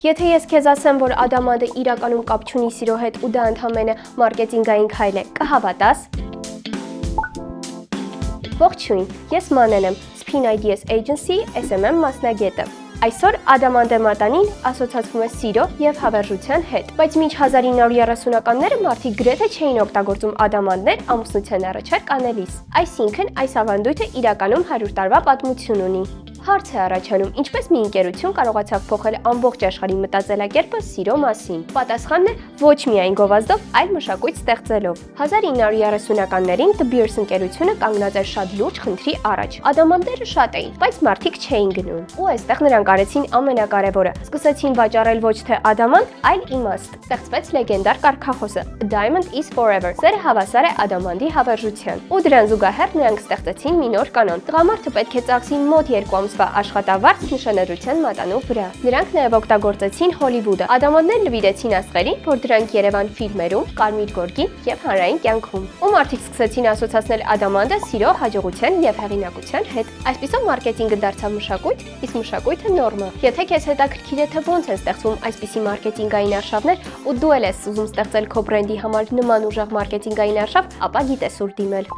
Եթե ես քեզ ասեմ, որ ադամանդը իրականում կապ չունի սիրո հետ ու դա ընդամենը մարքեթինգային քայլ է, կհավատաս։ Ողջույն, ես Մանեն եմ, Spin Ideas Agency SMM մասնագետը։ Այսօր ադամանդե մատանին ասոցացվում է սիրո եւ հավերժության հետ, բայց մինչ 1930-ականները մարդիկ գրեթե չէին օգտագործում ադամանդներ ամուսնության առաջարկ անելիս։ Այսինքն այս ավանդույթը իրականում 100 տարվա պատմություն ունի։ Հարց է առաջանում, ինչպես մի ընկերություն կարողացավ փոխել ամբողջ աշխարհի մտածելակերպը սիրո մասին։ Պատասխանն է ոչ միայն գովազդով, այլ մշակույթ ստեղծելով։ 1930-ականներին The Beers ընկերությունը կանգնած էր շատ լուրջ խնդրի առաջ։ Ադամանդները շատ էին, բայց մարդիկ չէին գնում։ Ու այստեղ նրանք արեցին ամենակարևորը։ Սկսեցին վաճառել ոչ թե ադամանդ, այլ իմաստ։ Ստեղծվեց լեգենդար կարգախոսը A Diamond is Forever։ Սերը հավասար է ադամանդի հավերժության։ Ու դրան զուգահեռ նրանք ստեղծեցին մի նոր կանոն։ Տղամարդը պետք է ծախսի մոտ 2 ամսվա աշխատավարձ նշանադրության մատանու վրա։ Նրանք նաև օգտագործեցին Հոլիվուդը։ Ադամանդներ նվիրեցին աստղերին, որ դրանք Երևան ֆիլմերում, Կարմիր գորգին եւ հանրային կյանքում։ Ու մարդիկ սկսեցին ասոցացնել ադամանդը սիրո, հաջողության եւ հեղինակության հետ։ Այսպիսով մարքեթինգը դարձավ մշակույթ, իսկ մշակույթը նորմա։ Եթե քեզ հետաքրքիր է թե ոնց են ստեղծվում այսպիսի մարքեթինգային արշավներ ու դու ես ուզում ստեղծել քո բրենդի համար նման ուժեղ մարքեթինգային արշավ, ապա գիտես ուր դիմել։